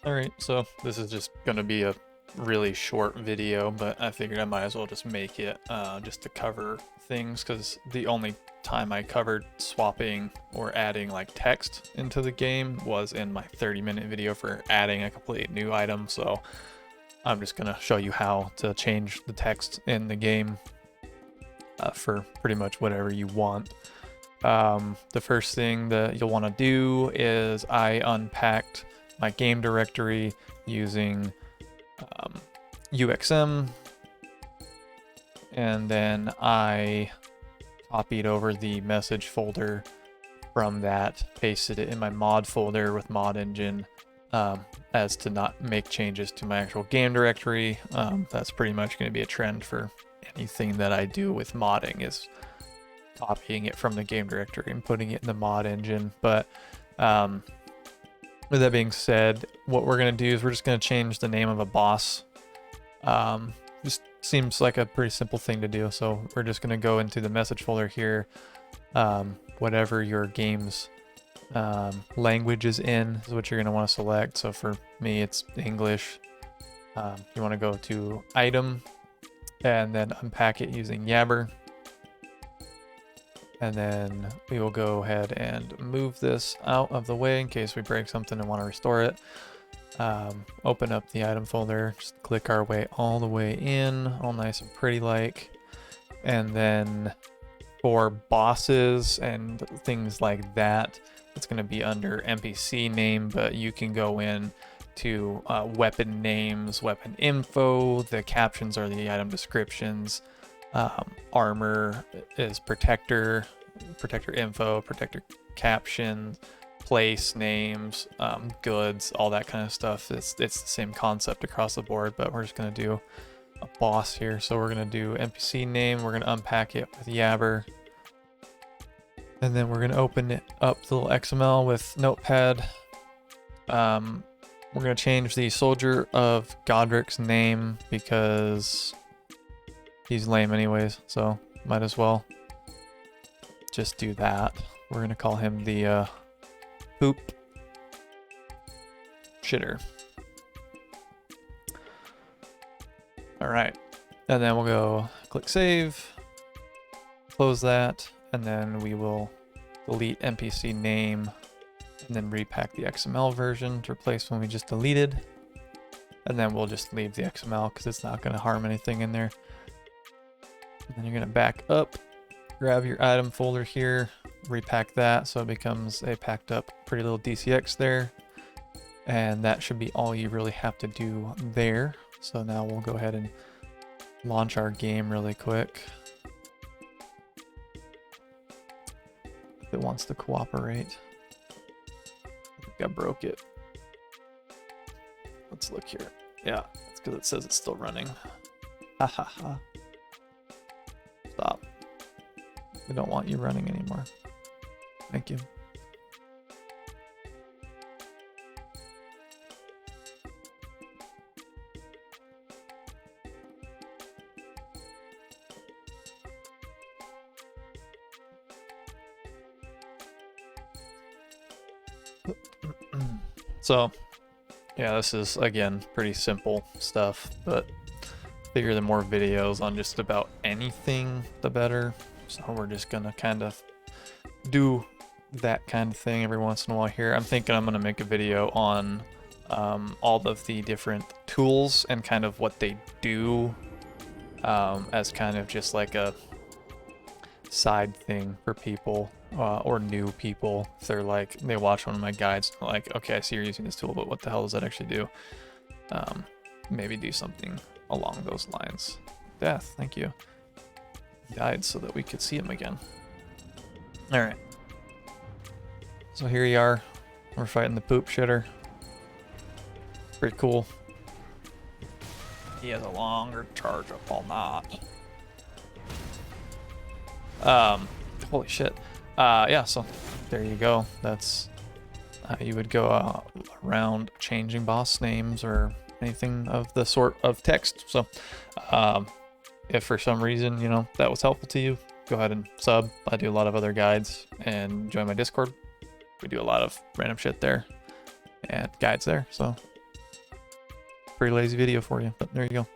Alright, so this is just gonna be a really short video, but I figured I might as well just make it just to cover things, because the only time I covered swapping or adding like text into the game was in my 30-minute video for adding a completely new item, so I'm just gonna show you how to change the text in the game for pretty much whatever you want. The first thing that you'll want to do is I unpacked my game directory using UXM, and then I copied over the message folder from that, pasted it in my mod folder with mod engine, as to not make changes to my actual game directory. That's pretty much going to be a trend for anything that I do with modding, is copying it from the game directory and putting it in the mod engine. But with that being said, what we're going to do is we're just going to change the name of a boss. Just seems like a pretty simple thing to do. So we're just going to go into the message folder here. Whatever your game's language is in is what you're going to want to select. So for me, it's English. You want to go to item and then unpack it using Yabber. And then we will go ahead and move this out of the way in case we break something and want to restore it. Open up the item folder, just click our way all the way in, all nice and pretty like. And then for bosses and things like that, it's going to be under NPC name, but you can go in to weapon names, weapon info, the captions are the item descriptions. Armor is protector info, protector caption, place names, goods, all that kind of stuff. It's the same concept across the board, but we're just going to do a boss here. So we're going to do NPC name, we're going to unpack it with Yabber, and then we're going to open it up the little XML with Notepad. We're going to change the soldier of Godric's name because he's lame anyways, so might as well just do that. We're going to call him the poop shitter. Alright, and then we'll go click save, close that, and then we will delete NPC name and then repack the XML version to replace one we just deleted. And then we'll just leave the XML because it's not going to harm anything in there. And then you're going to back up, grab your item folder here, repack that so it becomes a packed up pretty little DCX there. And that should be all you really have to do there. So now we'll go ahead and launch our game really quick. If it wants to cooperate. I think I broke it. Let's look here. Yeah, that's because it says it's still running. Ha ha ha. Stop. We don't want you running anymore. Thank you. So, yeah, this is, again, pretty simple stuff, but figure the more videos on just about anything, the better. So we're just gonna kind of do that kind of thing every once in a while here. I'm thinking I'm gonna make a video on all of the different tools and kind of what they do, as kind of just like a side thing for people, or new people. If they're like, they watch one of my guides, like, okay, I see you're using this tool, but what the hell does that actually do? Maybe do something along those lines. Death, thank you. Died so that we could see him again. Alright. So here you are. We're fighting the poop shitter. Pretty cool. He has a longer charge up all night. Holy shit. Yeah, so there you go. That's how you would go around changing boss names or anything of the sort of text. So if for some reason, you know, that was helpful to you, go ahead and sub. I do a lot of other guides, and join my Discord. We do a lot of random shit there and guides there. So pretty lazy video for you, but there you go.